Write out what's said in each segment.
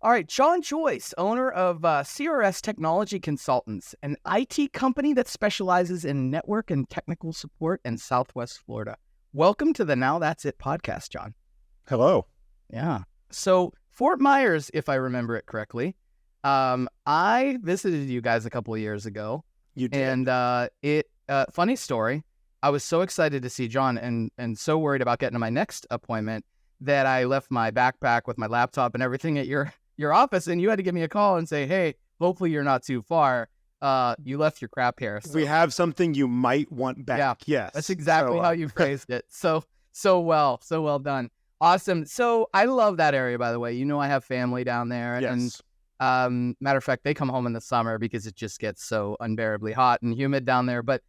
All right, John Joyce, owner of CRS Technology Consultants, an IT company that specializes in network and technical support in Southwest Florida. Welcome to the Now That's It podcast, John. Hello. Yeah. So Fort Myers, if I remember it correctly, I visited you guys a couple of years ago. You did. And funny story, I was so excited to see John and so worried about getting to my next appointment that I left my backpack with my laptop and everything at your office, and you had to give me a call and say, hey, hopefully you're not too far. You left your crap here. So. We have something you might want back. Yeah, yes. That's exactly how you phrased it. So well done. Awesome. So I love that area, by the way. You know, I have family down there. Yes. And matter of fact, they come home in the summer because it just gets so unbearably hot and humid down there. But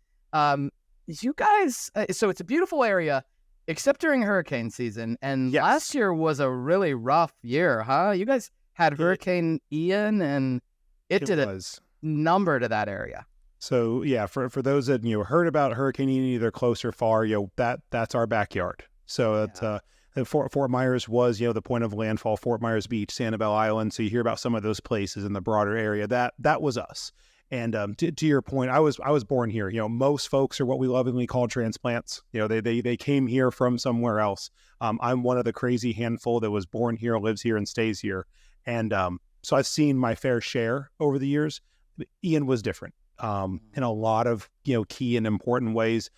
you guys, so it's a beautiful area, except during hurricane season. And Yes. last year was a really rough year, huh? You guys had Hurricane Ian, and it did a number to that area. So yeah, for those that heard about Hurricane Ian, either close or far, that's our backyard. So it's Fort Myers was the point of landfall. Fort Myers Beach, Sanibel Island. So you hear about some of those places in the broader area. That was us. And to your point, I was born here. Most folks are what we lovingly call transplants. They came here from somewhere else. I'm one of the crazy handful that was born here, lives here, and stays here. And so I've seen my fair share over the years. Ian was different in a lot of key and important ways.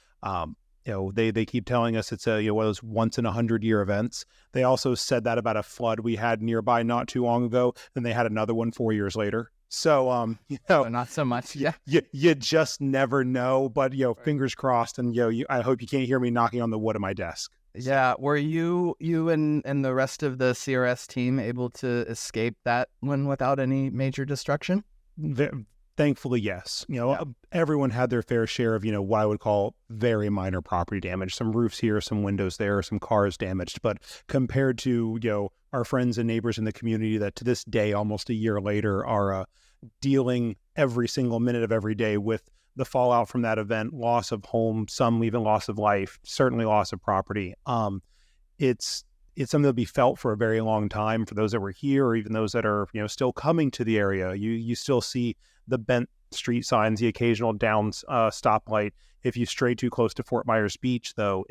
They keep telling us it's one of those once in 100-year events. They also said that about a flood we had nearby not too long ago. Then they had another one 4 years later. So not so much. Yeah, you just never know. But fingers crossed. And I hope you can't hear me knocking on the wood of my desk. Yeah. Were you and the rest of the CRS team able to escape that one without any major destruction? Thankfully, yes. Everyone had their fair share of, what I would call very minor property damage. Some roofs here, some windows there, some cars damaged. But compared to, our friends and neighbors in the community that to this day, almost a year later, are dealing every single minute of every day with the fallout from that event, loss of home, some even loss of life, certainly loss of property. It's something that'll be felt for a very long time for those that were here, or even those that are, still coming to the area. You still see the bent street signs, the occasional down stoplight. If you stray too close to Fort Myers Beach, though,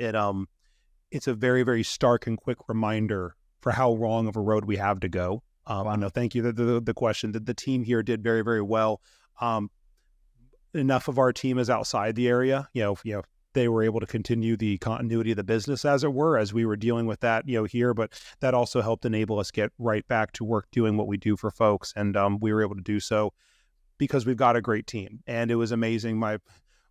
it's a very, very stark and quick reminder for how long of a road we have to go. I know. Thank you. The question that the team here did very, very well. Enough of our team is outside the area. They were able to continue the continuity of the business, as it were, as we were dealing with that, here. But that also helped enable us get right back to work doing what we do for folks. And we were able to do so because we've got a great team. And it was amazing. My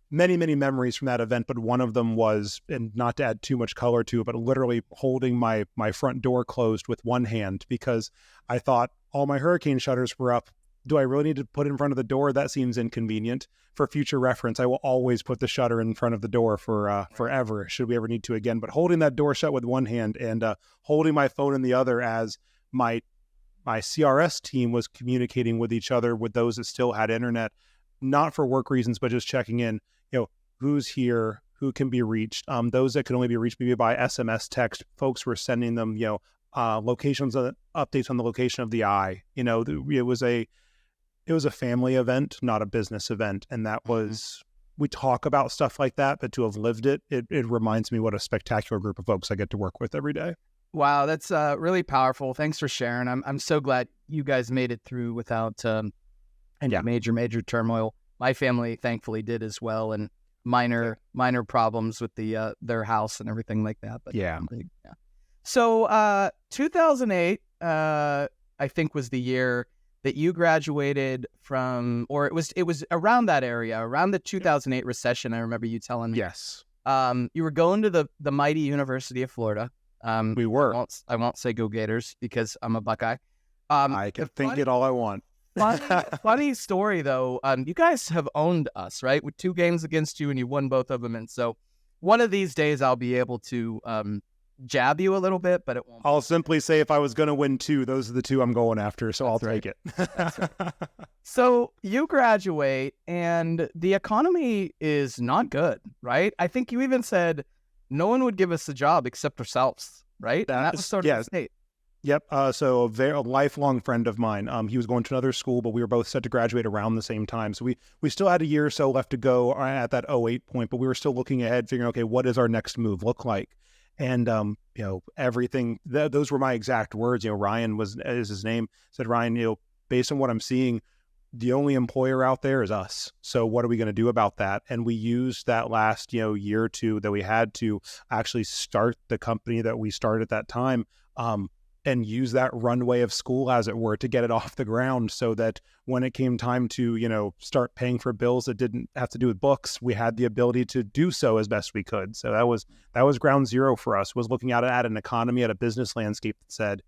many, many memories from that event, but one of them was, and not to add too much color to it, but literally holding my front door closed with one hand because I thought all my hurricane shutters were up. Do I really need to put it in front of the door? That seems inconvenient. For future reference, I will always put the shutter in front of the door for forever, should we ever need to again. But holding that door shut with one hand and holding my phone in the other as my CRS team was communicating with each other, with those that still had internet, not for work reasons, but just checking in, who's here, who can be reached. Those that can only be reached maybe by SMS text, folks were sending them, locations, updates on the location of the eye. It was a family event, not a business event. And that was, we talk about stuff like that, but to have lived it reminds me what a spectacular group of folks I get to work with every day. Wow, that's really powerful. Thanks for sharing. I'm so glad you guys made it through without any major turmoil. My family thankfully did as well, and minor problems with their house and everything like that. But yeah. So 2008, I think, was the year that you graduated from, or it was around that area, around the 2008 recession. I remember you telling me. Yes. You were going to the mighty University of Florida. We were. I won't say go Gators because I'm a Buckeye. I can think it all I want. Funny story though. You guys have owned us, right? With 2 games against you, and you won both of them. And so, one of these days, I'll be able to jab you a little bit, but it won't. I'll simply say if I was going to win 2, those are the 2 I'm going after. So I'll take it. Right. So you graduate, and the economy is not good, right? I think you even said no one would give us a job except ourselves, right? And that was sort of the state. Yep. So a lifelong friend of mine. He was going to another school, but we were both set to graduate around the same time. So we still had a year or so left to go at that '08 point, but we were still looking ahead, figuring, okay, what does our next move look like? And everything. Those were my exact words. Ryan is his name. Said, Ryan, based on what I'm seeing, the only employer out there is us. So what are we going to do about that? And we used that last year or two that we had to actually start the company that we started at that time. And use that runway of school, as it were, to get it off the ground, so that when it came time to, start paying for bills that didn't have to do with books, we had the ability to do so as best we could. So that was ground zero for us, was looking out at an economy, at a business landscape that said,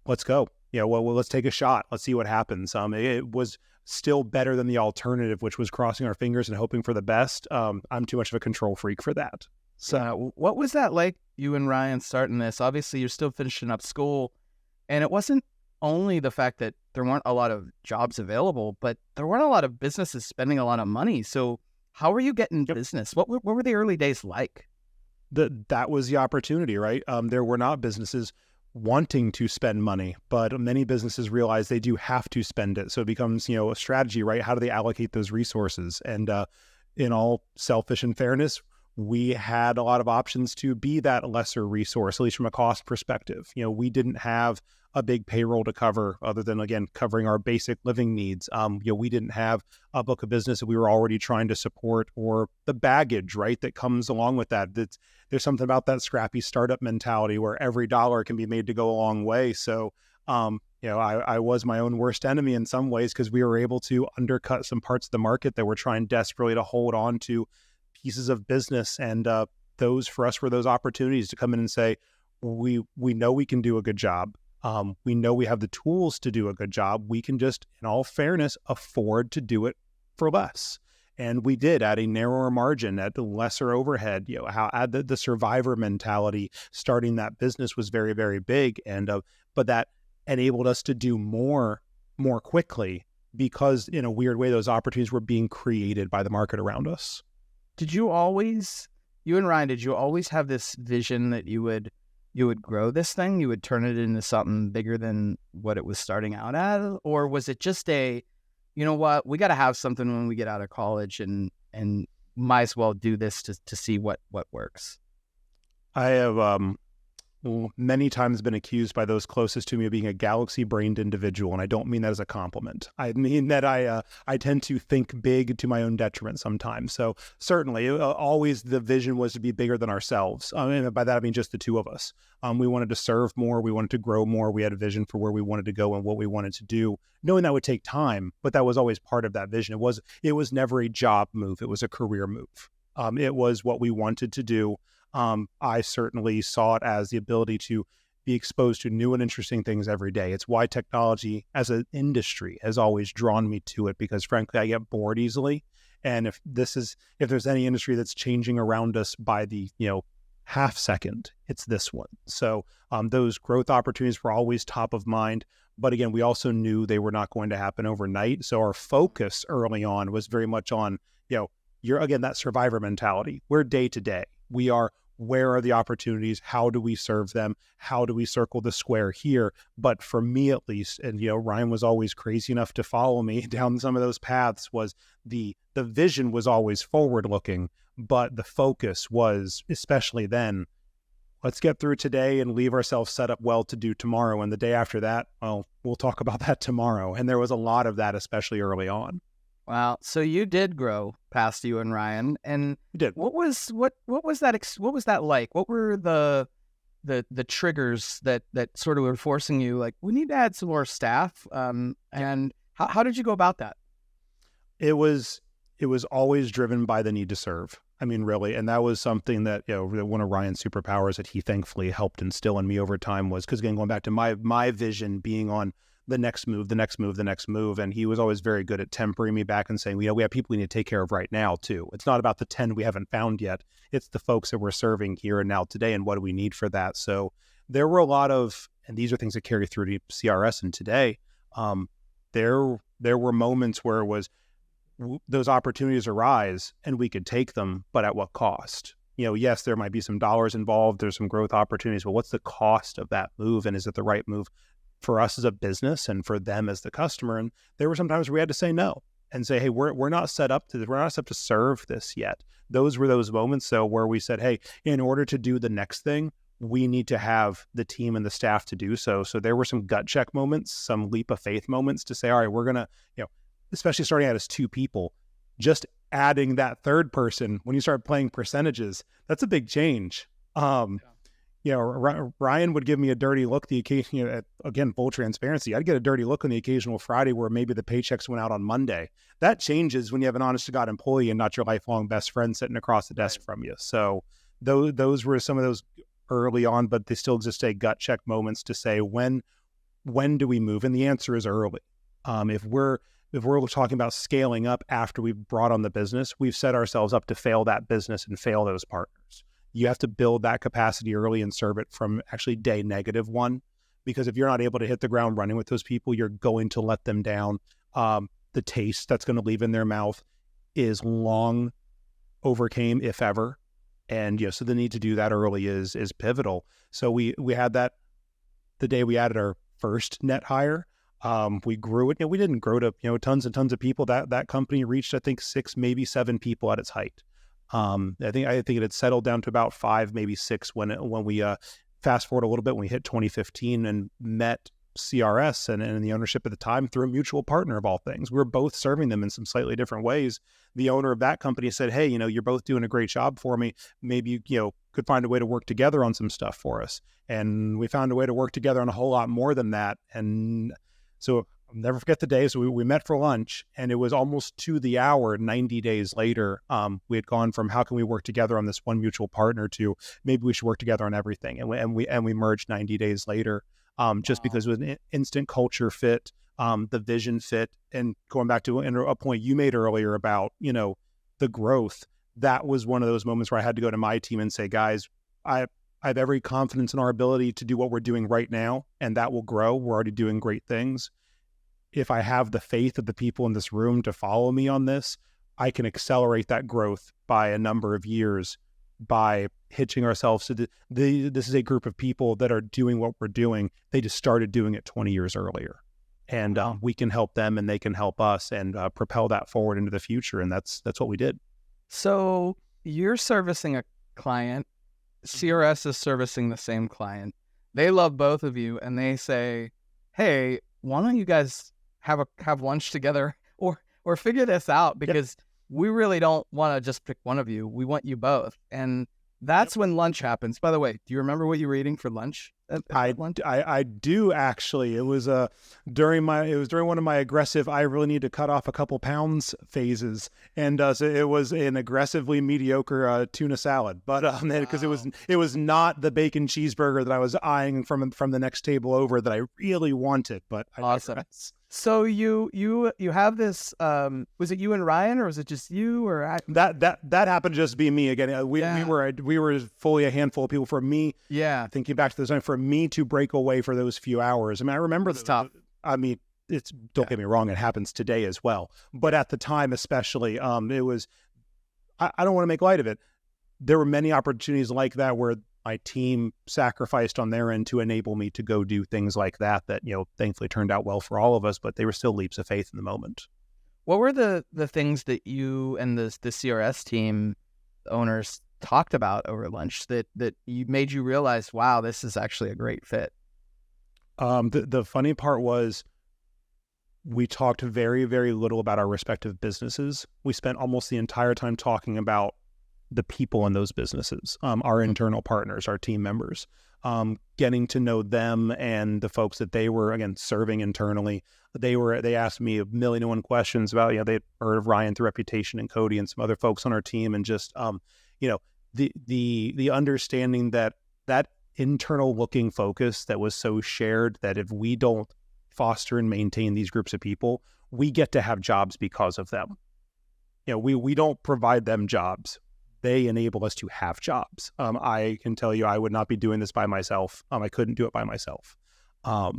let's go. Let's take a shot. Let's see what happens. It was still better than the alternative, which was crossing our fingers and hoping for the best. I'm too much of a control freak for that. So what was that like, you and Ryan starting this? Obviously, you're still finishing up school, and it wasn't only the fact that there weren't a lot of jobs available, but there weren't a lot of businesses spending a lot of money. So how were you getting business? What were the early days like? That was the opportunity, right? There were not businesses wanting to spend money, but many businesses realize they do have to spend it. So it becomes, a strategy, right? How do they allocate those resources? And in all selfish and fairness, we had a lot of options to be that lesser resource, at least from a cost perspective. We didn't have a big payroll to cover, other than, again, covering our basic living needs. We didn't have a book of business that we were already trying to support, or the baggage, right, that comes along with that. There's something about that scrappy startup mentality where every dollar can be made to go a long way. So, I was my own worst enemy in some ways, because we were able to undercut some parts of the market that were trying desperately to hold on to pieces of business. And those for us were those opportunities to come in and say, we know we can do a good job. We know we have the tools to do a good job. We can just, in all fairness, afford to do it for less. And we did, at a narrower margin, at the lesser overhead. How the survivor mentality starting that business was very, very big. And but that enabled us to do more quickly, because in a weird way, those opportunities were being created by the market around us. You and Ryan, did you always have this vision that you would grow this thing, you would turn it into something bigger than what it was starting out at? Or was it just we got to have something when we get out of college, and might as well do this to see what works? I have many times been accused by those closest to me of being a galaxy-brained individual, and I don't mean that as a compliment. I mean that I tend to think big to my own detriment sometimes. So certainly, always the vision was to be bigger than ourselves. And by that I mean just the two of us. We wanted to serve more, we wanted to grow more, we had a vision for where we wanted to go and what we wanted to do, knowing that would take time, but that was always part of that vision. It was never a job move, it was a career move. It was what we wanted to do. I certainly saw it as the ability to be exposed to new and interesting things every day. It's why technology as an industry has always drawn me to it, because frankly, I get bored easily. And if there's any industry that's changing around us by the, half second, it's this one. So those growth opportunities were always top of mind. But again, we also knew they were not going to happen overnight. So our focus early on was very much on, that survivor mentality. We're day to day. We are, where are the opportunities? How do we serve them? How do we circle the square here? But for me, at least, and Ryan was always crazy enough to follow me down some of those paths, was the vision was always forward looking, but the focus was, especially then, let's get through today and leave ourselves set up well to do tomorrow. And the day after that, well, we'll talk about that tomorrow. And there was a lot of that, especially early on. Wow. So you did grow past you and Ryan, and We did. what was that like? What were the triggers that sort of were forcing you, like, we need to add some more staff? And how did you go about that? It was always driven by the need to serve. I mean, really. And that was something that, one of Ryan's superpowers that he thankfully helped instill in me over time was, because again, going back to my vision being on the next move. And he was always very good at tempering me back and saying, we have people we need to take care of right now too. It's not about the 10 we haven't found yet. It's the folks that we're serving here and now today. And what do we need for that? So there were a lot of, and these are things that carry through to CRS and today. There were moments where it was, those opportunities arise and we could take them, but at what cost? yes, there might be some dollars involved, there's some growth opportunities, but what's the cost of that move? And is it the right move for us as a business and for them as the customer? And there were some times we had to say no and say, hey, we're not set up to serve this yet. Those were those moments though where we said, hey, in order to do the next thing, we need to have the team and the staff to do so. So there were some gut check moments, some leap of faith moments to say, all right, we're gonna, especially starting out as 2 people, just adding that third person when you start playing percentages, that's a big change. Ryan would give me a dirty look the occasion, again, full transparency. I'd get a dirty look on the occasional Friday where maybe the paychecks went out on Monday. That changes when you have an honest to God employee and not your lifelong best friend sitting across the desk from you. So those were some of those early on, but they still just say gut check moments to say, when do we move? And the answer is early. If we're talking about scaling up after we've brought on the business, we've set ourselves up to fail that business and fail those partners. You have to build that capacity early and serve it from actually day -1, because if you're not able to hit the ground running with those people, you're going to let them down. The taste that's going to leave in their mouth is long overcame, if ever. And so the need to do that early is pivotal. So we had that the day we added our first net hire. We grew it. We didn't grow to tons and tons of people. That company reached, I think, 6, maybe 7 people at its height. I think it had settled down to about 5, maybe 6 when we fast forward a little bit, when we hit 2015 and met CRS and the ownership at the time through a mutual partner of all things. We were both serving them in some slightly different ways. The owner of that company said, hey, you're both doing a great job for me. Maybe you could find a way to work together on some stuff for us. And we found a way to work together on a whole lot more than that. And so I'll never forget the day. So we met for lunch, and it was almost to the hour, 90 days later. We had gone from how can we work together on this one mutual partner to maybe we should work together on everything. And we merged 90 days later. Just because it was an instant culture fit, the vision fit, and going back to a point you made earlier about, the growth, that was one of those moments where I had to go to my team and say, guys, I have every confidence in our ability to do what we're doing right now, and that will grow. We're already doing great things. If I have the faith of the people in this room to follow me on this, I can accelerate that growth by a number of years by hitching ourselves to this is a group of people that are doing what we're doing. They just started doing it 20 years earlier, and we can help them and they can help us and propel that forward into the future. And that's what we did. So you're servicing a client, CRS is servicing the same client. They love both of you, and they say, hey, why don't you guys have lunch together or figure this out, because we really don't want to just pick one of you. We want you both. And that's when lunch happens. By the way, do you remember what you were eating for lunch? I do actually. It was during one of my aggressive, I really need to cut off a couple pounds phases, and so it was an aggressively mediocre tuna salad. But because it was not the bacon cheeseburger that I was eyeing from the next table over that I really wanted. But awesome. So you have this. Was it you and Ryan, or was it just you? Or that happened to just be me again. We were fully a handful of people. For me, thinking back to the time, for me to break away for those few hours. I mean, I remember it's tough. I mean, don't get me wrong, it happens today as well. But at the time, especially, it was. I don't want to make light of it. There were many opportunities like that where my team sacrificed on their end to enable me to go do things like that thankfully turned out well for all of us, but they were still leaps of faith in the moment. What were the things that you and the CRS team owners talked about over lunch that you made you realize, wow, this is actually a great fit? The funny part was we talked very, very little about our respective businesses. We spent almost the entire time talking about the people in those businesses, our internal partners, our team members, getting to know them and the folks that they were, again, serving internally. They asked me 1,000,001 questions about, they'd heard of Ryan through Reputation and Cody and some other folks on our team. And just, the understanding that internal looking focus that was so shared, that if we don't foster and maintain these groups of people, we get to have jobs because of them. We don't provide them jobs. They enable us to have jobs. I can tell you, I would not be doing this by myself. I couldn't do it by myself. Like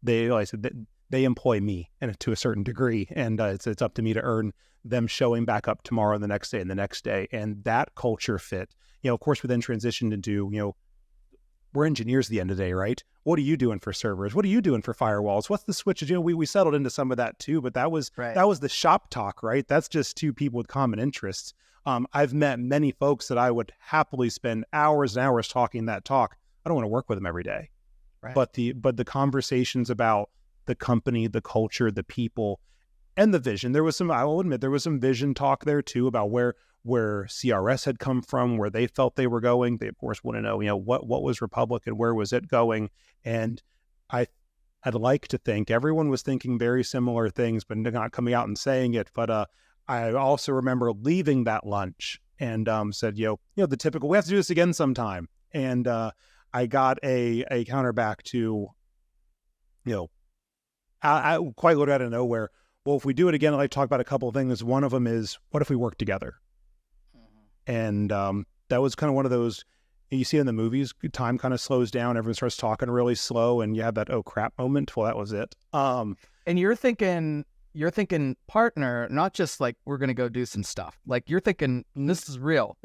I said, they employ me and to a certain degree. And it's up to me to earn them showing back up tomorrow and the next day and the next day. And that culture fit, of course, we then transitioned into, we're engineers at the end of the day, right? What are you doing for servers? What are you doing for firewalls? What's the switches? We settled into some of that too, but that was the shop talk, right? That's just two people with common interests. I've met many folks that I would happily spend hours and hours talking that talk. I don't want to work with them every day. Right. But the conversations about the company, the culture, the people, and the vision. I will admit, there was some vision talk there too about where CRS had come from, where they felt they were going. They of course want to know, what was Republic and where was it going? And I'd like to think everyone was thinking very similar things, but not coming out and saying it. But I also remember leaving that lunch and said, the typical, we have to do this again sometime. And I got a counter back to, I quite literally out of nowhere. Well, if we do it again, I'd like to talk about a couple of things. One of them is, what if we work together? And that was kind of one of those, you see in the movies, time kind of slows down, everyone starts talking really slow, and you have that, oh crap moment. Well, that was it. And you're thinking partner, not just like, we're going to go do some stuff. Like you're thinking, this is real.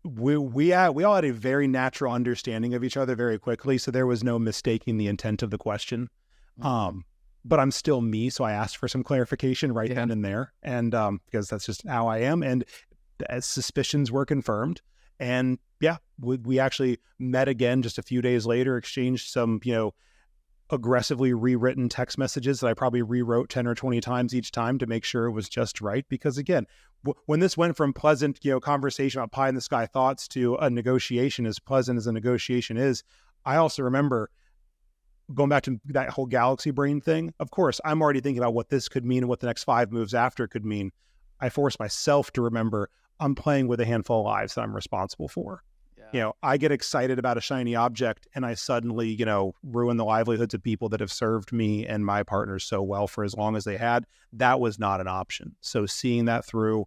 We all had a very natural understanding of each other very quickly. So there was no mistaking the intent of the question. But I'm still me. So I asked for some clarification then and there. And because that's just how I am. And as suspicions were confirmed. And we actually met again just a few days later, exchanged some, aggressively rewritten text messages that I probably rewrote 10 or 20 times each time to make sure it was just right. Because again, when this went from pleasant, conversation about pie in the sky thoughts to a negotiation, as pleasant as a negotiation is, I also remember going back to that whole galaxy brain thing. Of course, I'm already thinking about what this could mean and what the next 5 moves after could mean. I force myself to remember I'm playing with a handful of lives that I'm responsible for. I get excited about a shiny object and I suddenly, ruin the livelihoods of people that have served me and my partners so well for as long as they had. That was not an option. So seeing that through,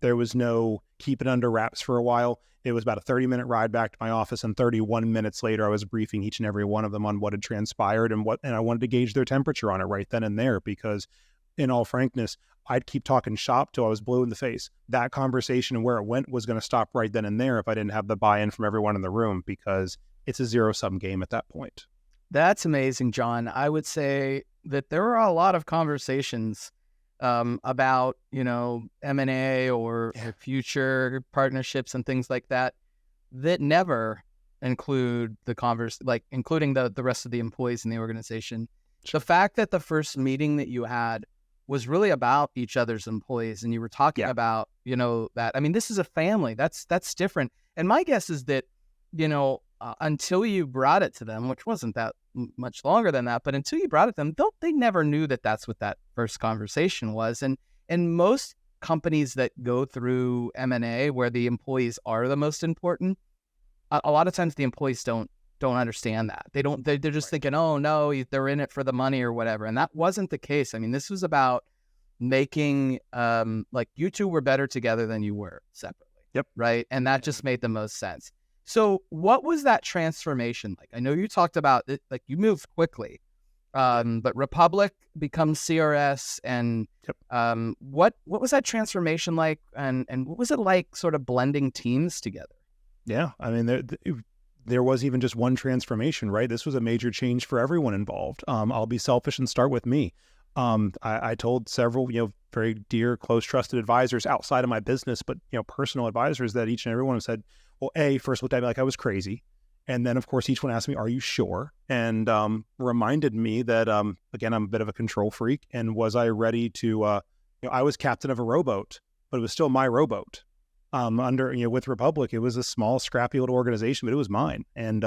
there was no keep it under wraps for a while. It was about a 30-minute ride back to my office, and 31 minutes later, I was briefing each and every one of them on what had transpired and I wanted to gauge their temperature on it right then and there, because in all frankness, I'd keep talking shop till I was blue in the face. That conversation and where it went was going to stop right then and there if I didn't have the buy-in from everyone in the room, because it's a zero-sum game at that point. That's amazing, John. I would say that there were a lot of conversations about, M&A or future partnerships and things like that never include including the rest of the employees in the organization. Sure. The fact that the first meeting that you had was really about each other's employees, and you were talking about, that. I mean, this is a family. That's different. And my guess is that, until you brought it to them, which wasn't that much longer than that, but until you brought it to them, they never knew that that's what that first conversation was. And most companies that go through M&A where the employees are the most important, a lot of times the employees don't understand that. They're just thinking, oh no, they're in it for the money or whatever. And that wasn't the case. I mean, this was about making, you two were better together than you were separately. Yep. Right. And that just made the most sense. So what was that transformation like? I know you talked about it, like you moved quickly, but Republic becomes CRS, and what was that transformation like? And what was it like sort of blending teams together? Yeah. I mean, there was even just one transformation, right? This was a major change for everyone involved. I'll be selfish and start with me. I told several, very dear, close, trusted advisors outside of my business, but, personal advisors, that each and every one said, well, first looked at me like I was crazy. And then, of course, each one asked me, are you sure? And reminded me that, again, I'm a bit of a control freak. And was I ready to, I was captain of a rowboat, but it was still my rowboat. With Republic, it was a small, scrappy little organization, but it was mine. And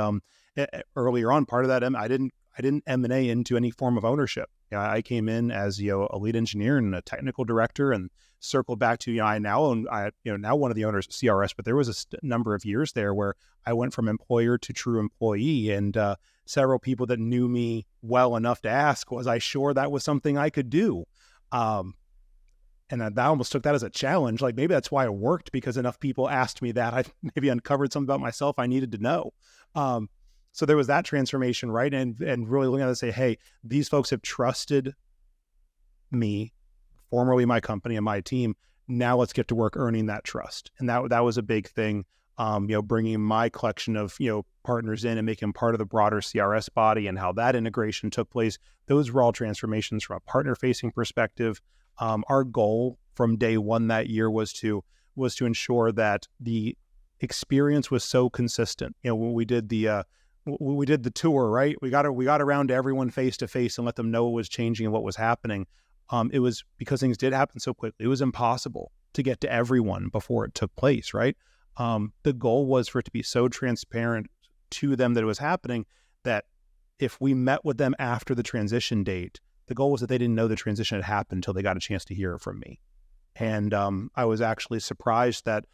earlier on, part of that, I didn't M&A into any form of ownership. I came in as a lead engineer and a technical director, and circled back to I now own now one of the owners of CRS. But there was a number of years there where I went from employer to true employee, and several people that knew me well enough to ask, was I sure that was something I could do? And I almost took that as a challenge. Like, maybe that's why it worked, because enough people asked me that. I maybe uncovered something about myself I needed to know. So there was that transformation, right? And really looking at it and say, hey, these folks have trusted me, formerly my company and my team. Now let's get to work earning that trust. And that was a big thing. Bringing my collection of, partners in and making them part of the broader CRS body and how that integration took place. Those were all transformations from a partner facing perspective. Our goal from day one that year was to ensure that the experience was so consistent. When we did the tour, right? We got around to everyone face to face and let them know what was changing and what was happening. It was because things did happen so quickly. It was impossible to get to everyone before it took place, right? The goal was for it to be so transparent to them that it was happening that if we met with them after the transition date, the goal was that they didn't know the transition had happened until they got a chance to hear it from me. And I was actually surprised that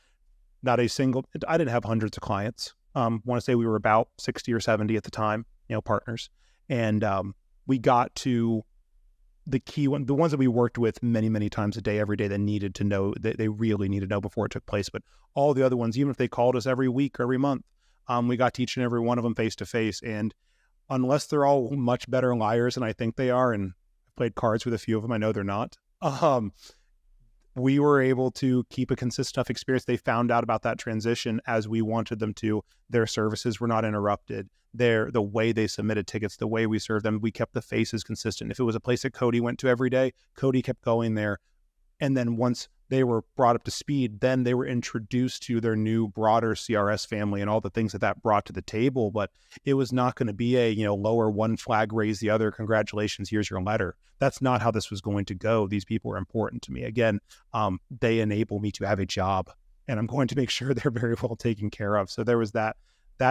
I didn't have hundreds of clients. I want to say we were about 60 or 70 at the time, partners. And we got to the key one, the ones that we worked with many, many times a day, every day, that needed to know, that they really needed to know before it took place. But all the other ones, even if they called us every week or every month, we got to each and every one of them face to face. And unless they're all much better liars than I think they are, and I played cards with a few of them, I know they're not, we were able to keep a consistent enough experience. They found out about that transition as we wanted them to. Their services were not interrupted. The way they submitted tickets, the way we served them, we kept the faces consistent. If it was a place that Cody went to every day, Cody kept going there. And then once they were brought up to speed, then they were introduced to their new broader CRS family and all the things that brought to the table. But it was not going to be a, lower one flag, raise the other, congratulations, here's your letter. That's not how this was going to go. These people are important to me. Again, they enable me to have a job, and I'm going to make sure they're very well taken care of. So there was that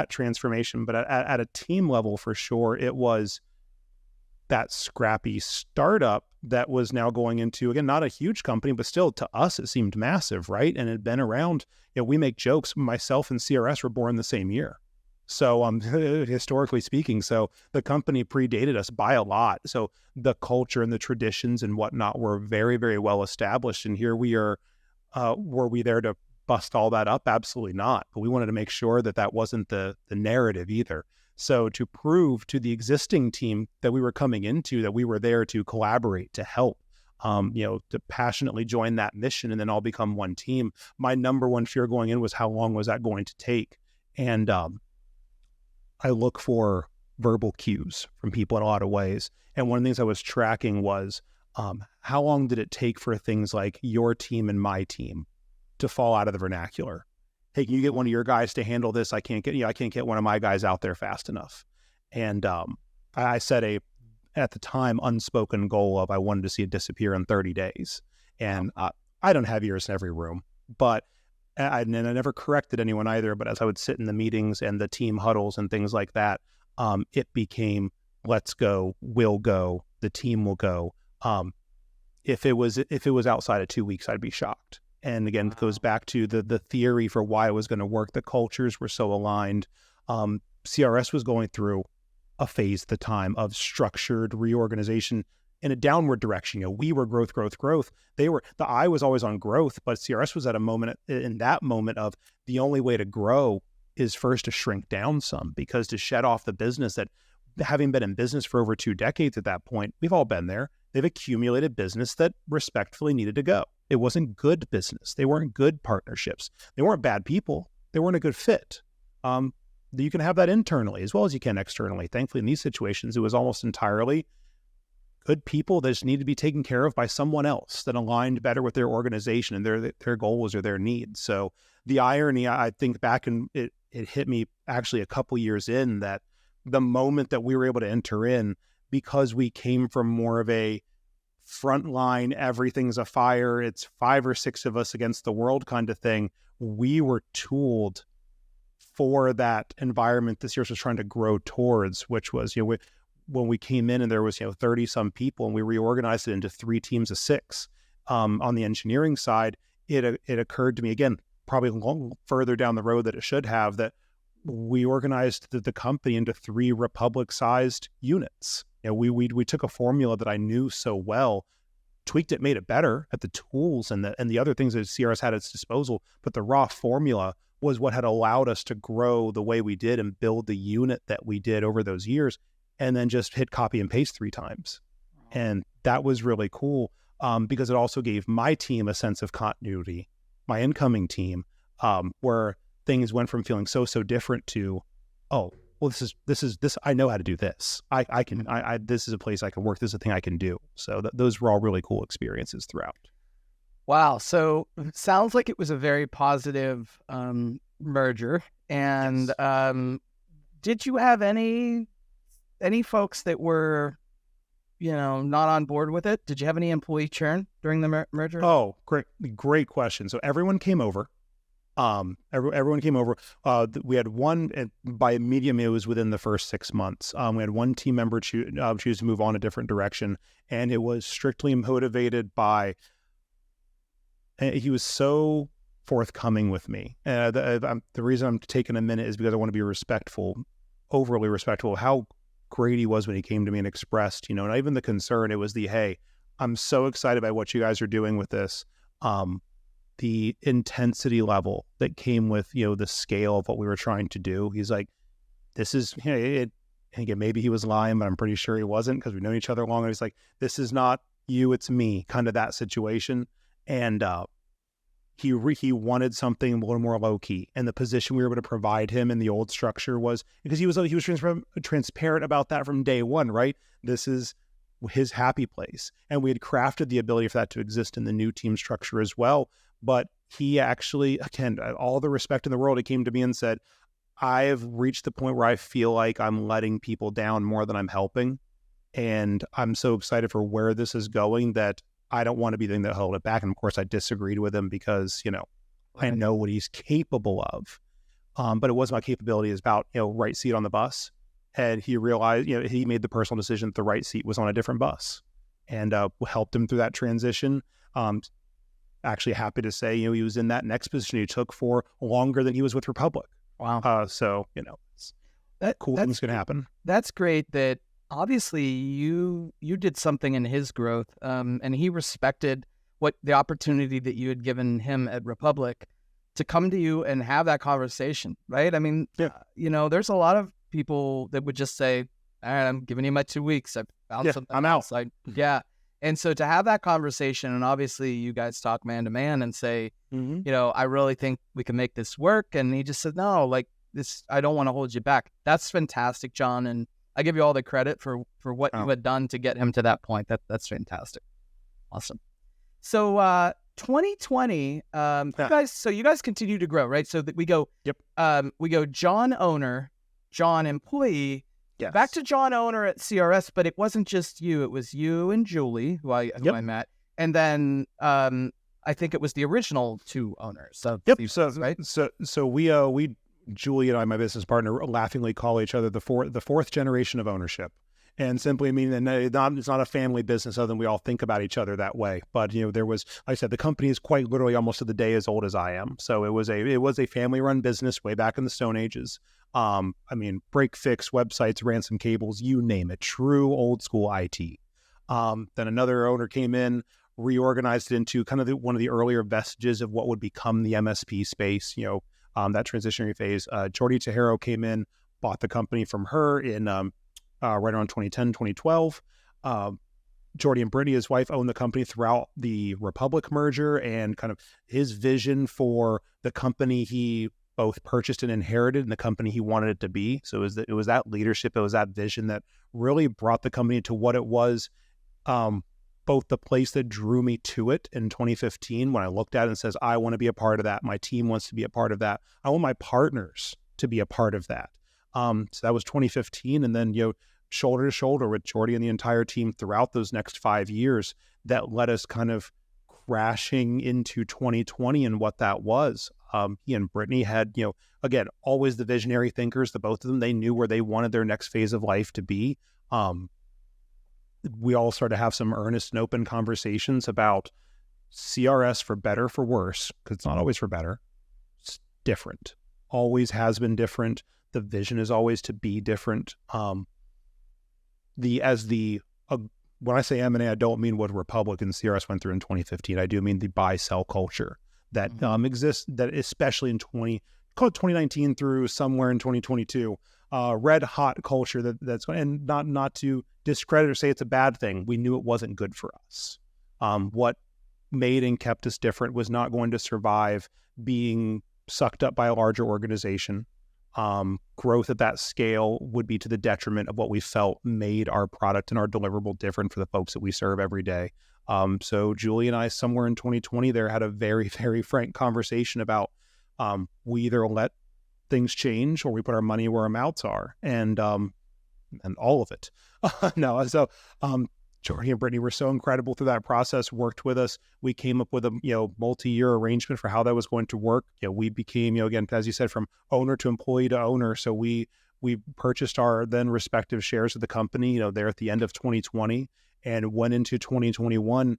transformation. But at a team level, for sure, it was that scrappy startup that was now going into, again, not a huge company, but still to us, it seemed massive, right? And it had been around, we make jokes, myself and CRS were born the same year. So historically speaking, so the company predated us by a lot. So the culture and the traditions and whatnot were very, very well established. And here we are, were we there to bust all that up? Absolutely not. But we wanted to make sure that wasn't the narrative either. So to prove to the existing team that we were coming into, that we were there to collaborate, to help, to passionately join that mission and then all become one team. My number one fear going in was, how long was that going to take? And I look for verbal cues from people in a lot of ways. And one of the things I was tracking was, how long did it take for things like your team and my team to fall out of the vernacular? Hey, can you get one of your guys to handle this? I can't get one of my guys out there fast enough. And I set at the time, unspoken goal of, I wanted to see it disappear in 30 days. And I don't have ears in every room, but I never corrected anyone either. But as I would sit in the meetings and the team huddles and things like that, it became, let's go, we'll go, the team will go. If it was outside of 2 weeks, I'd be shocked. And again, it goes back to the theory for why it was going to work. The cultures were so aligned. CRS was going through a phase at the time of structured reorganization in a downward direction. We were growth. The eye was always on growth, but CRS was at a moment, in that moment of, the only way to grow is first to shrink down some, because to shed off the business that, having been in business for over 2 decades at that point, we've all been there. They've accumulated business that respectfully needed to go. It wasn't good business. They weren't good partnerships. They weren't bad people. They weren't a good fit. You can have that internally as well as you can externally. Thankfully, in these situations, it was almost entirely good people that just needed to be taken care of by someone else that aligned better with their organization and their goals or their needs. So the irony, I think back, and it hit me actually a couple years in, that the moment that we were able to enter in, because we came from more of a frontline, everything's a fire, it's 5 or 6 of us against the world kind of thing, we were tooled for that environment this year was trying to grow towards, which was, when we came in and there was, 30 some people, and we reorganized it into 3 teams of 6. On the engineering side, it occurred to me, again, probably a long further down the road that it should have, that we organized the company into 3 Republic-sized units. We took a formula that I knew so well, tweaked it, made it better at the tools and the other things that CRS had at its disposal, but the raw formula was what had allowed us to grow the way we did and build the unit that we did over those years, and then just hit copy and paste 3 times. And that was really cool, because it also gave my team a sense of continuity, my incoming team, where things went from feeling so different to, oh, well, this, I know how to do this. I can, this is a place I can work. This is a thing I can do. So those were all really cool experiences throughout. Wow. So it sounds like it was a very positive merger. And Yes. Did you have any folks that were, not on board with it? Did you have any employee churn during the merger? Oh, great question. So everyone came over. Everyone came over. We had one, and by medium, it was within the first 6 months. We had one team member choose to move on a different direction, and it was strictly motivated by, he was so forthcoming with me. The reason I'm taking a minute is because I want to be respectful, overly respectful of how great he was when he came to me and expressed, not even the concern. It was the, hey, I'm so excited by what you guys are doing with this. The intensity level that came with, the scale of what we were trying to do. He's like, this is, and again, maybe he was lying, but I'm pretty sure he wasn't, because we've known each other long. And he's like, this is not you, it's me, kind of that situation. And he wanted something a little more low key. And the position we were able to provide him in the old structure was, because he was transparent about that from day one, right? This is his happy place. And we had crafted the ability for that to exist in the new team structure as well. But he actually, again, all the respect in the world, he came to me and said, I have reached the point where I feel like I'm letting people down more than I'm helping. And I'm so excited for where this is going that I don't want to be the thing that held it back. And of course, I disagreed with him because, I know what he's capable of. But it wasn't my capability. It's about, right seat on the bus. And he realized, he made the personal decision that the right seat was on a different bus, and helped him through that transition. Actually happy to say, he was in that next position he took for longer than he was with Republic. Wow. So, cool things can happen. That's great that obviously you did something in his growth, and he respected what the opportunity that you had given him at Republic to come to you and have that conversation, right? I mean, there's a lot of people that would just say, all right, I'm giving you my 2 weeks. I found something I'm else. out. And so to have that conversation, and obviously you guys talk man to man and say, I really think we can make this work. And he just said, no, like this, I don't want to hold you back. That's fantastic, John. And I give you all the credit for what you had done to get him to that point. That's fantastic. Awesome. So 2020, you guys continue to grow, right? So that we go, we go John owner, John employee, yes, back to John owner at CRS, but it wasn't just you. It was you and Julie, who I met. And then I think it was the original 2 owners. So, right? So we Julie and I, my business partner, laughingly call each other the fourth generation of ownership. And simply mean that it's not a family business other than we all think about each other that way. But, there was, like I said, the company is quite literally almost to the day as old as I am. So it was a family run business way back in the Stone Ages. Break fix websites, ransom cables, you name it, true old school IT. Then another owner came in, reorganized it into kind of one of the earlier vestiges of what would become the MSP space, that transitionary phase. Jordi Tejero came in, bought the company from her in right around 2010, 2012. Jordi and Brittany, his wife, owned the company throughout the Republic merger, and kind of his vision for the company he both purchased and inherited and the company he wanted it to be. So it was that leadership, it was that vision that really brought the company to what it was, both the place that drew me to it in 2015 when I looked at it and says, I want to be a part of that. My team wants to be a part of that. I want my partners to be a part of that. So that was 2015. And then, shoulder to shoulder with Jordi and the entire team throughout those next 5 years, that led us kind of crashing into 2020 and what that was. He and Brittany had, again, always the visionary thinkers, the both of them, they knew where they wanted their next phase of life to be. We all started to have some earnest and open conversations about CRS, for better, for worse, because it's not always for better. It's different. Always has been different. The vision is always to be different. When I say M&A, I don't mean what Republic and CRS went through in 2015. I do mean the buy-sell culture that exists, that especially in call it 2019 through somewhere in 2022, red hot culture that's going, and not to discredit or say it's a bad thing. We knew it wasn't good for us. What made and kept us different was not going to survive being sucked up by a larger organization. Growth at that scale would be to the detriment of what we felt made our product and our deliverable different for the folks that we serve every day. So Julie and I, somewhere in 2020, there had a very, very frank conversation about we either let things change or we put our money where our mouths are, and all of it. No, so Jordy and Brittany were so incredible through that process, worked with us. We came up with a multi-year arrangement for how that was going to work. We became, again, as you said, from owner to employee to owner. So we purchased our then respective shares of the company, there at the end of 2020, and went into 2021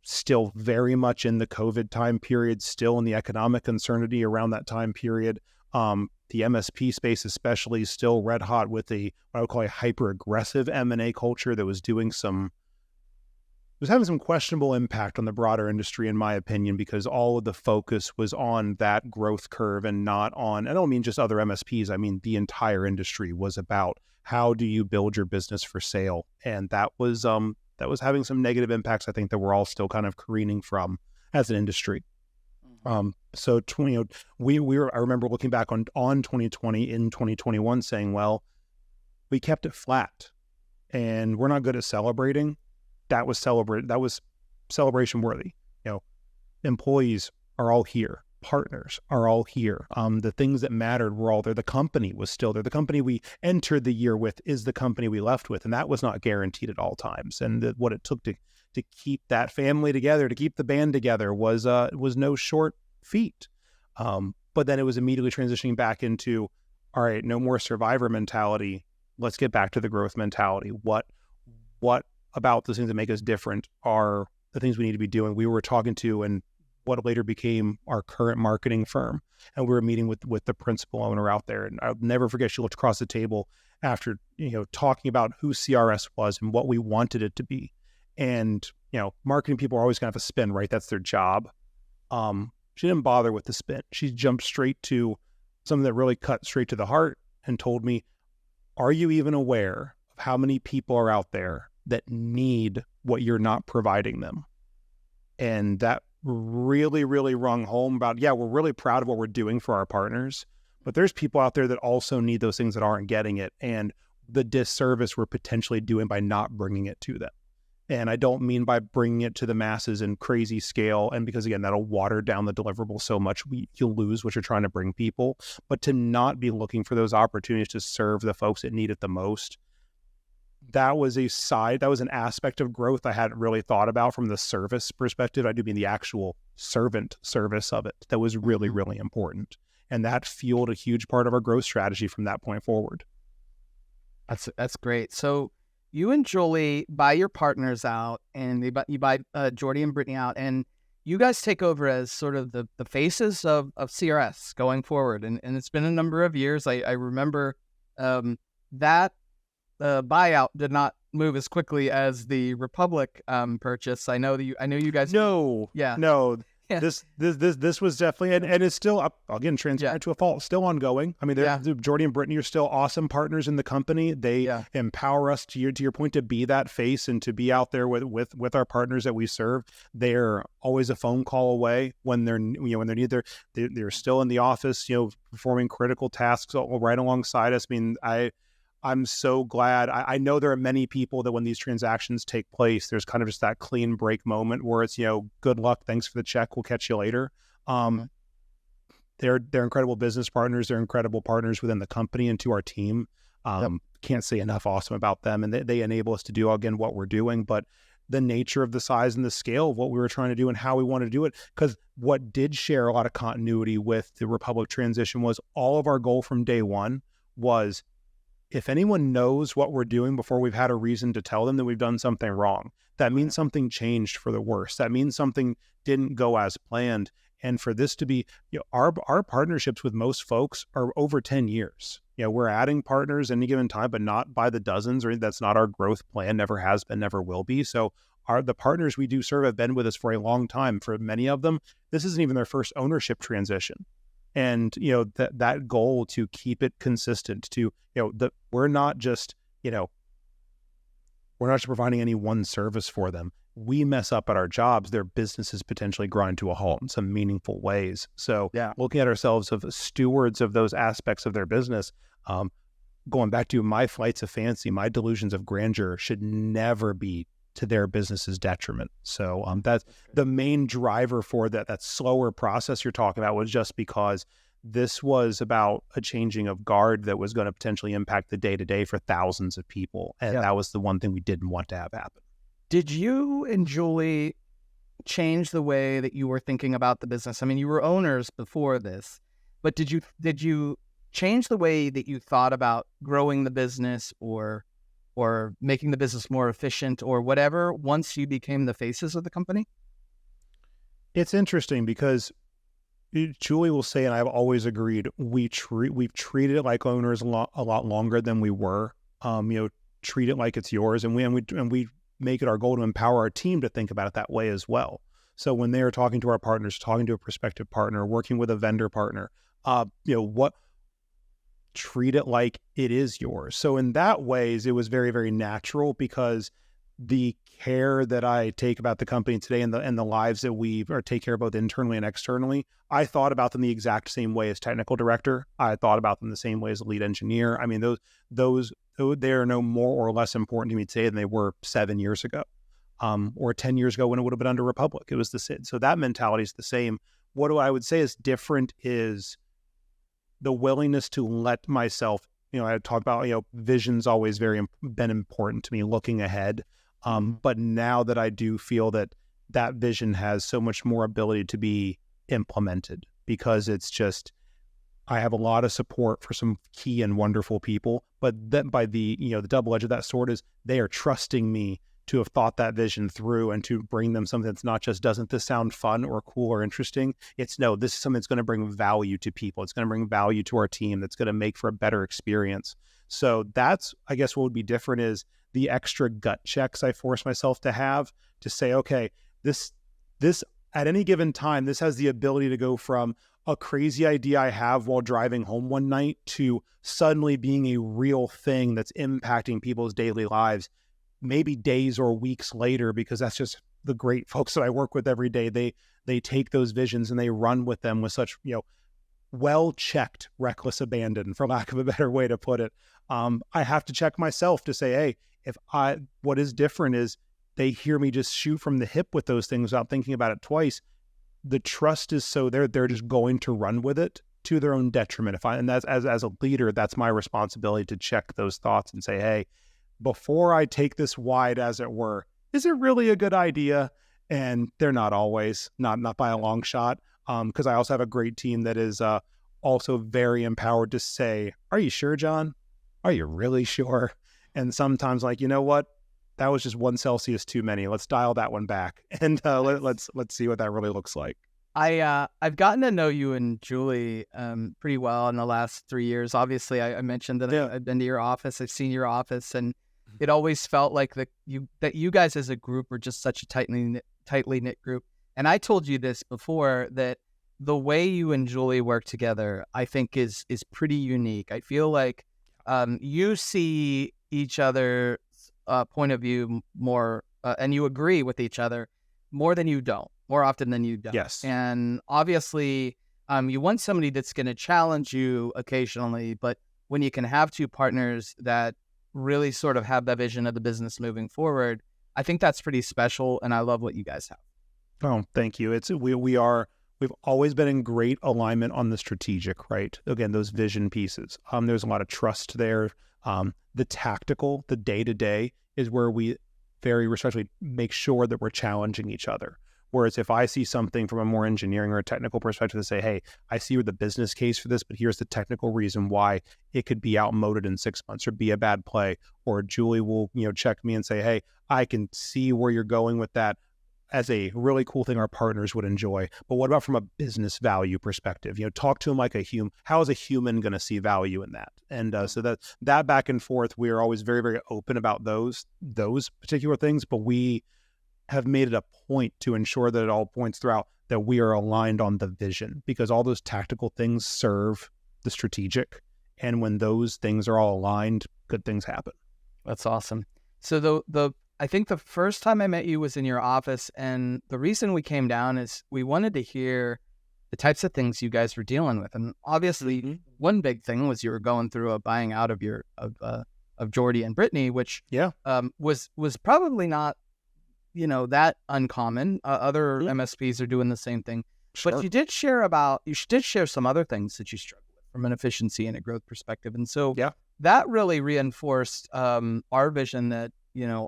still very much in the COVID time period, still in the economic uncertainty around that time period. The MSP space especially still red hot with what I would call a hyper aggressive M&A culture that was having some questionable impact on the broader industry, in my opinion, because all of the focus was on that growth curve and not on, I don't mean just other MSPs, I mean the entire industry was about how do you build your business for sale. And that was having some negative impacts, I think, that we're all still kind of careening from as an industry. So I remember looking back on 2020 in 2021 saying, well, we kept it flat and we're not good at celebrating. That was celebration worthy. Employees are all here. Partners are all here. The things that mattered were all there. The company was still there. The company we entered the year with is the company we left with. And that was not guaranteed at all times. And what it took to keep that family together, to keep the band together was no short feat. But then it was immediately transitioning back into, all right, no more survivor mentality. Let's get back to the growth mentality. What about the things that make us different are the things we need to be doing. We were talking to, and what later became our current marketing firm, and we were meeting with the principal owner out there. And I'll never forget, she looked across the table after, talking about who CRS was and what we wanted it to be. And, marketing people are always going to have a spin, right? That's their job. She didn't bother with the spin. She jumped straight to something that really cut straight to the heart and told me, are you even aware of how many people are out there that need what you're not providing them? And that really, really rung home about, we're really proud of what we're doing for our partners, but there's people out there that also need those things that aren't getting it, and the disservice we're potentially doing by not bringing it to them. And I don't mean by bringing it to the masses in crazy scale, and because, again, that'll water down the deliverable so much, you'll lose what you're trying to bring people, but to not be looking for those opportunities to serve the folks that need it the most. That was an aspect of growth I hadn't really thought about from the service perspective. I do mean the actual servant service of it. That was really, really important. And that fueled a huge part of our growth strategy from that point forward. That's great. So you and Julie buy your partners out, and you buy Jordy and Brittany out, and you guys take over as sort of the faces of CRS going forward. And it's been a number of years. I remember that buyout did not move as quickly as the Republic purchase. I know you guys. No. Yeah. This was definitely, and it's still, again, transparent to a fault, still ongoing. I mean, Jordy and Brittany are still awesome partners in the company. They empower us, to your point, to be that face and to be out there with our partners that we serve. They're always a phone call away when they're needed. They're still in the office, performing critical tasks right alongside us. I mean, I'm so glad. I know there are many people that when these transactions take place, there's kind of just that clean break moment where it's, good luck, thanks for the check, we'll catch you later. They're incredible business partners. They're incredible partners within the company and to our team. Can't say enough awesome about them. And they enable us to do, again, what we're doing, but the nature of the size and the scale of what we were trying to do and how we wanted to do it. Because what did share a lot of continuity with the Republic transition was all of our goal from day one was, if anyone knows what we're doing before we've had a reason to tell them, that we've done something wrong. That means something changed for the worse. That means something didn't go as planned. And for this to be, our partnerships with most folks are over 10 years. We're adding partners any given time, but not by the dozens, or that's not our growth plan, never has been, never will be. So the partners we do serve have been with us for a long time. For many of them, this isn't even their first ownership transition. And, that goal to keep it consistent, to, we're not just providing any one service for them. We mess up at our jobs, their businesses potentially grind to a halt in some meaningful ways. So looking at ourselves as stewards of those aspects of their business, going back to my flights of fancy, my delusions of grandeur should never be to their business's detriment. So that's the main driver for that slower process you're talking about, was just because this was about a changing of guard that was going to potentially impact the day-to-day for thousands of people. And that was the one thing we didn't want to have happen. Did you and Julie change the way that you were thinking about the business? I mean, you were owners before this, but did you change the way that you thought about growing the business or making the business more efficient or whatever once you became the faces of the company? It's interesting because Julie will say, and I've always agreed, we've treated it like owners a lot longer than we were. Treat it like it's yours, and we make it our goal to empower our team to think about it that way as well. So when they are talking to our partners, talking to a prospective partner, working with a vendor partner, treat it like it is yours. So in that ways, it was very, very natural, because the care that I take about the company today and the lives that we take care of both internally and externally, I thought about them the exact same way as technical director. I thought about them the same way as lead engineer. I mean, those they are no more or less important to me today than they were 7 years ago, or 10 years ago when it would have been under Republic. It was the same. So that mentality is the same. What I would say is different is the willingness to let myself, I talk about, vision's always been important to me, looking ahead. But now that I do feel that vision has so much more ability to be implemented, because it's just, I have a lot of support for some key and wonderful people, but then by the double edge of that sword is they are trusting me to have thought that vision through and to bring them something that's not just, doesn't this sound fun or cool or interesting? It's no, this is something that's going to bring value to people. It's going to bring value to our team. That's going to make for a better experience. So that's, I guess, what would be different is the extra gut checks I force myself to have to say, okay, this at any given time, this has the ability to go from a crazy idea I have while driving home one night to suddenly being a real thing that's impacting people's daily lives, maybe days or weeks later, because that's just the great folks that I work with every day. They take those visions and they run with them with such, well-checked, reckless abandon, for lack of a better way to put it. I have to check myself to say, hey, what is different is they hear me just shoot from the hip with those things without thinking about it twice. The trust is so they're just going to run with it to their own detriment. And that's as a leader, that's my responsibility to check those thoughts and say, hey, before I take this wide, as it were, is it really a good idea? And they're not always, not by a long shot. Because I also have a great team that is also very empowered to say, are you sure, John? Are you really sure? And sometimes like, you know what? That was just 1 Celsius too many. Let's dial that one back. And let's see what that really looks like. I've gotten to know you and Julie pretty well in the last 3 years. Obviously, I mentioned that I've been to your office. I've seen your office, and it always felt like that you guys as a group are just such a tightly knit group. And I told you this before, that the way you and Julie work together, I think is pretty unique. I feel like you see each other's point of view more, and you agree with each other more often than you don't. Yes. And obviously, you want somebody that's going to challenge you occasionally, but when you can have two partners that really sort of have that vision of the business moving forward, I think that's pretty special, and I love what you guys have. Oh, thank you. We've always been in great alignment on the strategic, right? Again, those vision pieces. There's a lot of trust there. The tactical, the day-to-day is where we very respectfully make sure that we're challenging each other. Whereas if I see something from a more engineering or a technical perspective to say, hey, I see the business case for this, but here's the technical reason why it could be outmoded in 6 months or be a bad play. Or Julie will, check me and say, hey, I can see where you're going with that as a really cool thing our partners would enjoy. But what about from a business value perspective? Talk to them like a human. How is a human going to see value in that? And so that back and forth, we are always very, very open about those particular things, but we have made it a point to ensure that at all points throughout, that we are aligned on the vision, because all those tactical things serve the strategic. And when those things are all aligned, good things happen. That's awesome. So I think the first time I met you was in your office, and the reason we came down is we wanted to hear the types of things you guys were dealing with. And obviously one big thing was you were going through a buying out of Jordy and Brittany, which was probably not, that uncommon. Other MSPs are doing the same thing. Sure. But you did share some other things that you struggled with from an efficiency and a growth perspective. And so that really reinforced our vision that,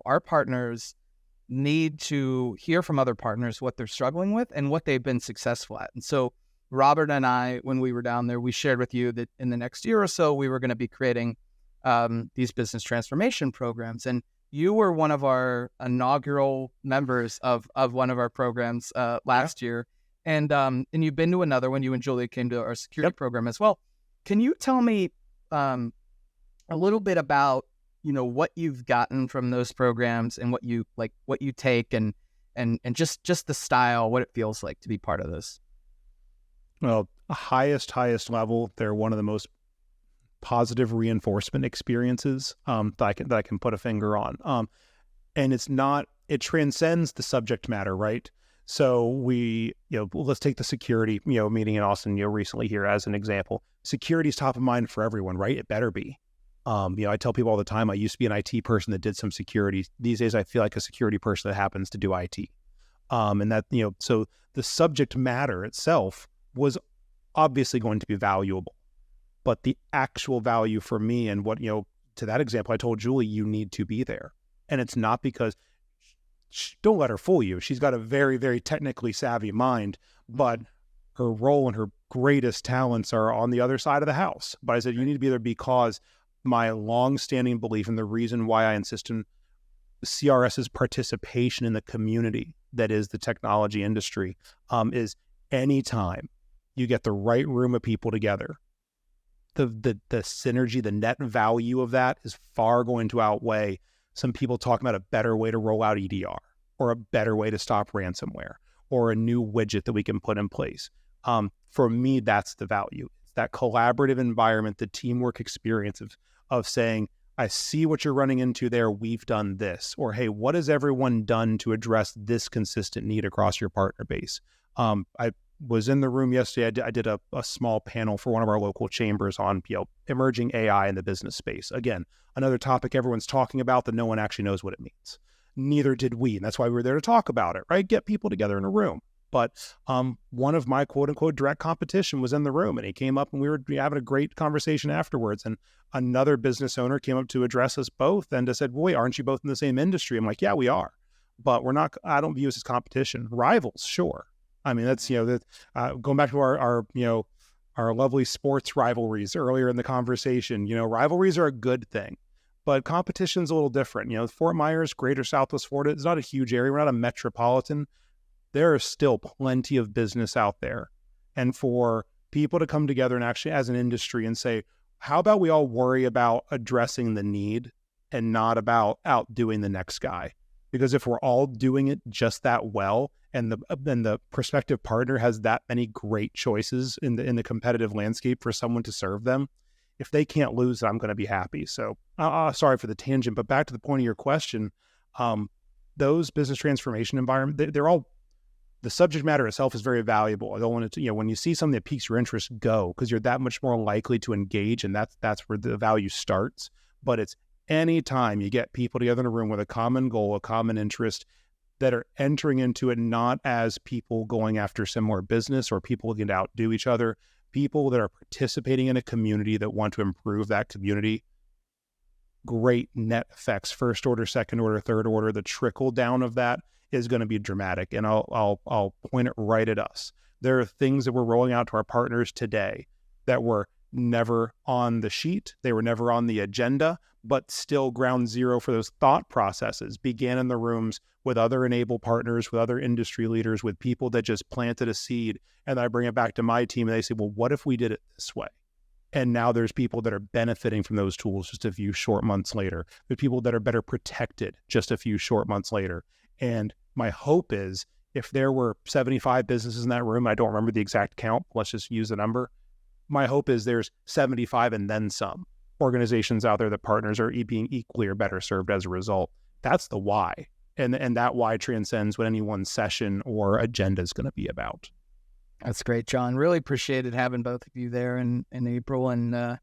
our partners need to hear from other partners what they're struggling with and what they've been successful at. And so Robert and I, when we were down there, we shared with you that in the next year or so, we were going to be creating these business transformation programs. And you were one of our inaugural members of one of our programs last year. And you've been to another one. You and Julia came to our security program as well. Can you tell me a little bit about, what you've gotten from those programs and what you take and just the style, what it feels like to be part of this? Well, highest level, they're one of the most positive reinforcement experiences that I can put a finger on. And it transcends the subject matter, right? So we, let's take the security, meeting in Austin, recently here as an example. Security is top of mind for everyone, right? It better be. I tell people all the time, I used to be an IT person that did some security. These days, I feel like a security person that happens to do IT. And that, so the subject matter itself was obviously going to be valuable, but the actual value for me and what, to that example, I told Julie, you need to be there. And it's not because, don't let her fool you. She's got a very, very technically savvy mind, but her role and her greatest talents are on the other side of the house. But I said, you need to be there because my long-standing belief and the reason why I insist on CRS's participation in the community that is the technology industry is anytime you get the right room of people together, the synergy, the net value of that is far going to outweigh some people talking about a better way to roll out EDR or a better way to stop ransomware or a new widget that we can put in place. For me, that's the value. It's that collaborative environment, the teamwork experience of saying, I see what you're running into there. We've done this. Or, hey, what has everyone done to address this consistent need across your partner base? I was in the room yesterday. I did a small panel for one of our local chambers on emerging AI in the business space. Again, another topic everyone's talking about that no one actually knows what it means. Neither did we. And that's why we were there to talk about it, right? Get people together in a room. But one of my quote unquote direct competition was in the room, and he came up and we were having a great conversation afterwards. And another business owner came up to address us both and just said, "Boy, aren't you both in the same industry?" I'm like, "Yeah, we are, but we're not. I don't view us as competition. Rivals, sure. I mean, that's going back to our lovely sports rivalries earlier in the conversation. Rivalries are a good thing, but competition's a little different. Fort Myers, Greater Southwest Florida, is not a huge area. We're not a metropolitan. There is still plenty of business out there. And for people to come together and actually as an industry and say, how about we all worry about addressing the need and not about outdoing the next guy? Because if we're all doing it just that well, and the prospective partner has that many great choices in the competitive landscape for someone to serve them, if they can't lose, I'm going to be happy. So sorry for the tangent, but back to the point of your question, those business transformation environment, they're all, the subject matter itself is very valuable. I don't want it to, when you see something that piques your interest, go, because you're that much more likely to engage, and that's where the value starts. But it's anytime you get people together in a room with a common goal, a common interest, that are entering into it not as people going after similar business or people looking to outdo each other, people that are participating in a community that want to improve that community, great net effects, first order, second order, third order. The trickle down of that is going to be dramatic. And I'll point it right at us. There are things that we're rolling out to our partners today that were never on the sheet. They were never on the agenda, but still ground zero for those thought processes began in the rooms with other enable partners, with other industry leaders, with people that just planted a seed. And I bring it back to my team and they say, well, what if we did it this way? And now there's people that are benefiting from those tools just a few short months later. There's people that are better protected just a few short months later. And my hope is if there were 75 businesses in that room, I don't remember the exact count, let's just use the number. My hope is there's 75 and then some organizations out there that partners are being equally or better served as a result. That's the why. And that why transcends what any one session or agenda is going to be about. That's great, John. Really appreciated having both of you there in April, and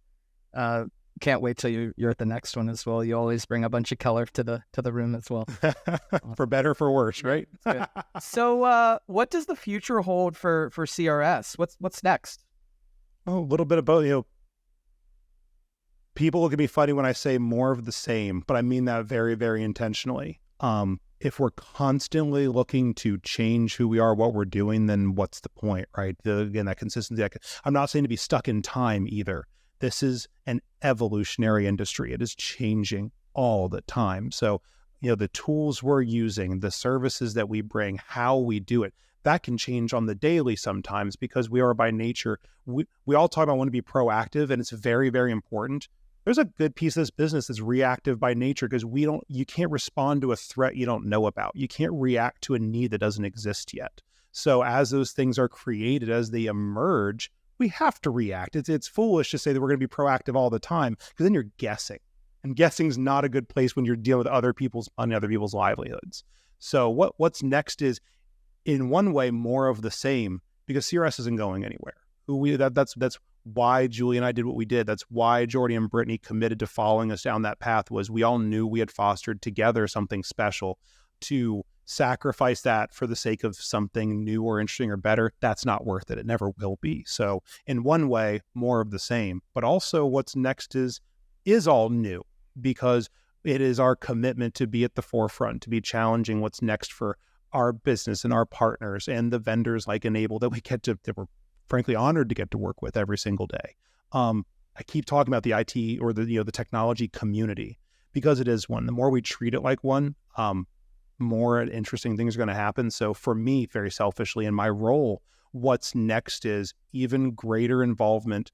can't wait till you're at the next one as well. You always bring a bunch of color to the room as well. For better, for worse, right? So, what does the future hold for CRS? What's next? Oh, a little bit of both. People look at me funny when I say more of the same, but I mean that very, very intentionally. If we're constantly looking to change who we are, what we're doing, then what's the point, right? Again, that consistency. I'm not saying to be stuck in time either. This is an evolutionary industry. It is changing all the time. So, the tools we're using, the services that we bring, how we do it, that can change on the daily sometimes, because we are by nature, we all talk about wanting to be proactive, and it's very, very important. There's a good piece of this business that's reactive by nature, because you can't respond to a threat you don't know about. You can't react to a need that doesn't exist yet. So as those things are created, as they emerge, we have to react. It's foolish to say that we're going to be proactive all the time, because then you're guessing. And guessing's not a good place when you're dealing with other people's money, other people's livelihoods. So what's next is, in one way, more of the same, because CRS isn't going anywhere. That's why Julie and I did what we did. That's why Jordy and Brittany committed to following us down that path, was we all knew we had fostered together something special. To sacrifice that for the sake of something new or interesting or better, that's not worth it. It never will be. So in one way, more of the same, but also what's next is all new, because it is our commitment to be at the forefront, to be challenging what's next for our business and our partners and the vendors like Enable that we're frankly honored to get to work with every single day. I keep talking about the IT or the technology community, because it is one. The more we treat it like one, more interesting things are going to happen. So for me, very selfishly in my role, what's next is even greater involvement,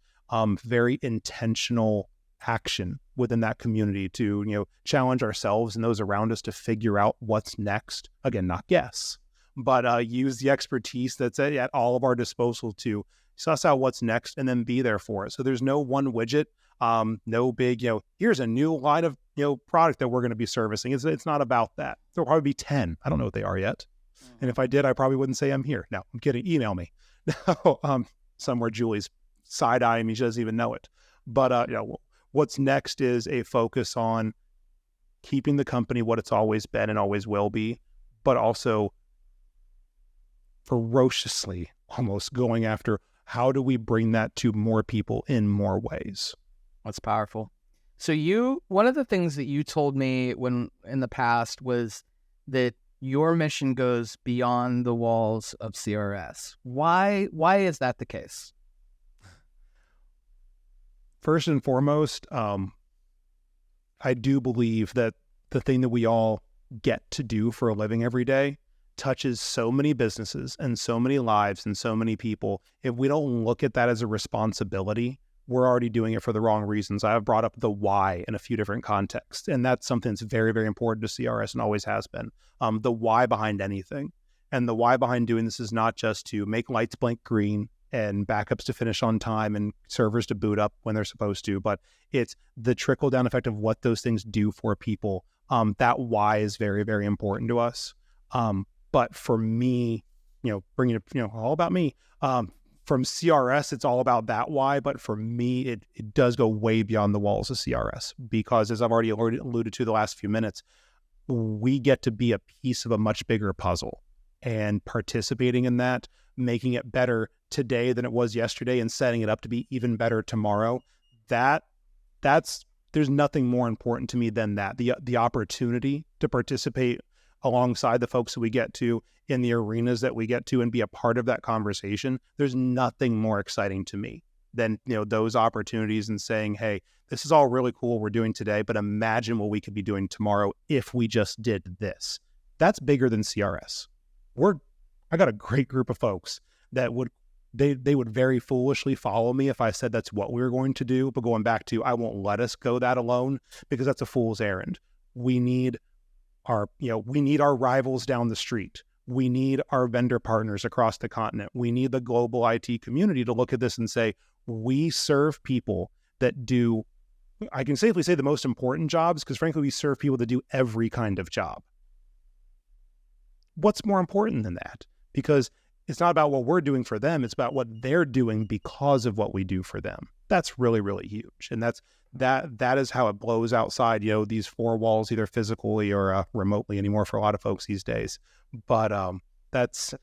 very intentional action within that community to, challenge ourselves and those around us to figure out what's next. Again, not guess, but use the expertise that's at all of our disposal to suss out what's next and then be there for it. So there's no one widget, no big, here's a new line of, product that we're going to be servicing. It's not about that. There'll probably be 10. I don't know what they are yet. Mm-hmm. And if I did, I probably wouldn't say I'm here. No, I'm kidding. Email me. Somewhere Julie's side-eyeing me. She doesn't even know it. But, what's next is a focus on keeping the company what it's always been and always will be, but also ferociously almost going after how do we bring that to more people in more ways. That's powerful. So one of the things that you told me when in the past was that your mission goes beyond the walls of CRS. Why is that the case? First and foremost, I do believe that the thing that we all get to do for a living every day touches so many businesses and so many lives and so many people. If we don't look at that as a responsibility, we're already doing it for the wrong reasons. I have brought up the why in a few different contexts, and that's something that's very, very important to CRS and always has been. The why behind anything. And the why behind doing this is not just to make lights blink green and backups to finish on time and servers to boot up when they're supposed to, but it's the trickle-down effect of what those things do for people. That why is very, very important to us. But for me, bringing it, all about me, from CRS, it's all about that why. But for me, it does go way beyond the walls of CRS, because as I've already alluded to the last few minutes, we get to be a piece of a much bigger puzzle, and participating in that, making it better today than it was yesterday and setting it up to be even better tomorrow. There's nothing more important to me than that. The opportunity to participate alongside the folks that we get to in the arenas that we get to and be a part of that conversation. There's nothing more exciting to me than, those opportunities and saying, hey, this is all really cool we're doing today, but imagine what we could be doing tomorrow if we just did this. That's bigger than CRS. I got a great group of folks that would very foolishly follow me if I said that's what we were going to do. But going back to, I won't let us go that alone, because that's a fool's errand. We need our rivals down the street. We need our vendor partners across the continent. We need the global IT community to look at this and say, we serve people that do, I can safely say, the most important jobs, because frankly, we serve people that do every kind of job. What's more important than that? Because it's not about what we're doing for them. It's about what they're doing because of what we do for them. That's really, really huge. And that is how it blows outside, these four walls, either physically or remotely anymore for a lot of folks these days. But that's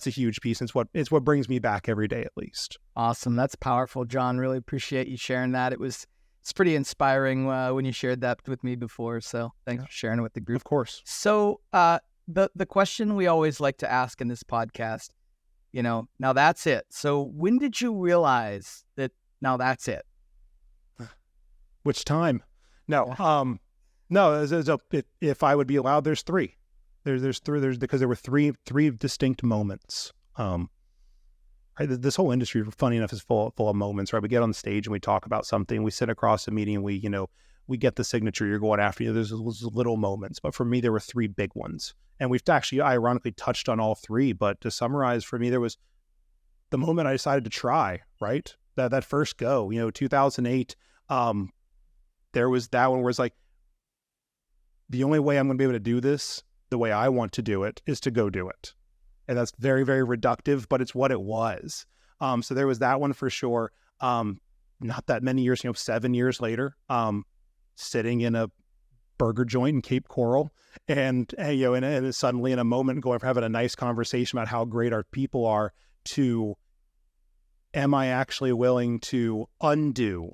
a huge piece. It's what brings me back every day, at least. Awesome. That's powerful, John. Really appreciate you sharing that. It's pretty inspiring when you shared that with me before. So thanks for sharing it with the group. Of course. So the question we always like to ask in this podcast, now that's it. So when did you realize that now that's it? Which time? No, no. If I would be allowed, there's three. There's because there were three distinct moments. This whole industry, funny enough, is full of moments. Right, we get on the stage and we talk about something. We sit across a meeting and we get the signature you're going after. There's little moments, but for me, there were three big ones, and we've actually ironically touched on all three. But to summarize, for me, there was the moment I decided to try. Right, that first go. 2008. There was that one where it's like, the only way I'm going to be able to do this the way I want to do it is to go do it. And that's very, very reductive, but it's what it was. So there was that one for sure. Not that many years, 7 years later, sitting in a burger joint in Cape Coral and suddenly in a moment going from having a nice conversation about how great our people are to, am I actually willing to undo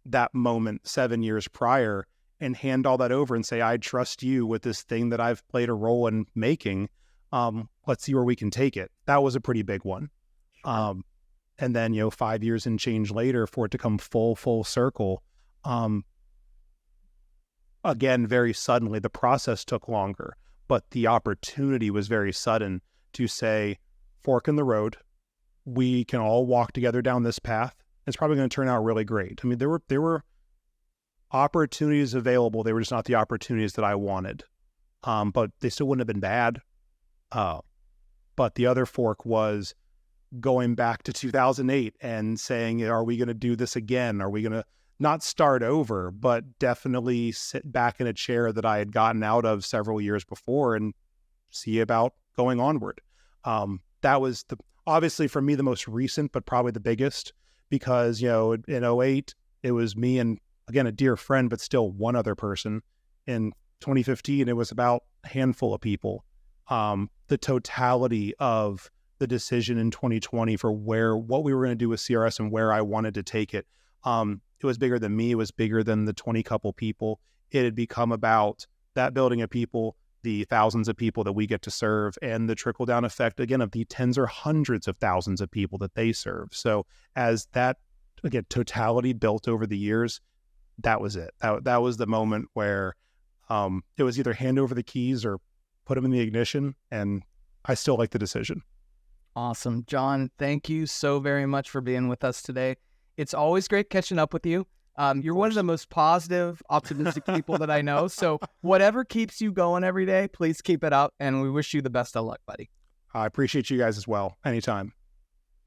that moment 7 years prior and hand all that over and say, I trust you with this thing that I've played a role in making. Let's see where we can take it. That was a pretty big one. And then, 5 years and change later for it to come full circle. Again, very suddenly, the process took longer, but the opportunity was very sudden to say, fork in the road. We can all walk together down this path. It's probably going to turn out really great. I mean, there were opportunities available. They were just not the opportunities that I wanted. But they still wouldn't have been bad. But the other fork was going back to 2008 and saying, are we going to do this again? Are we going to not start over, but definitely sit back in a chair that I had gotten out of several years before and see about going onward? That was obviously for me, the most recent, but probably the biggest, because, in 2008, it was me and, again, a dear friend, but still one other person. In 2015, it was about a handful of people. The totality of the decision in 2020 for what we were going to do with CRS and where I wanted to take it. It was bigger than me. It was bigger than the 20 couple people. It had become about that building of people, the thousands of people that we get to serve, and the trickle down effect, again, of the tens or hundreds of thousands of people that they serve. So as that, again, totality built over the years, that was it. That was the moment where it was either hand over the keys or put them in the ignition, and I still like the decision. Awesome. John, thank you so very much for being with us today. It's always great catching up with you. You're one of the most positive, optimistic people that I know. So whatever keeps you going every day, please keep it up. And we wish you the best of luck, buddy. I appreciate you guys as well. Anytime.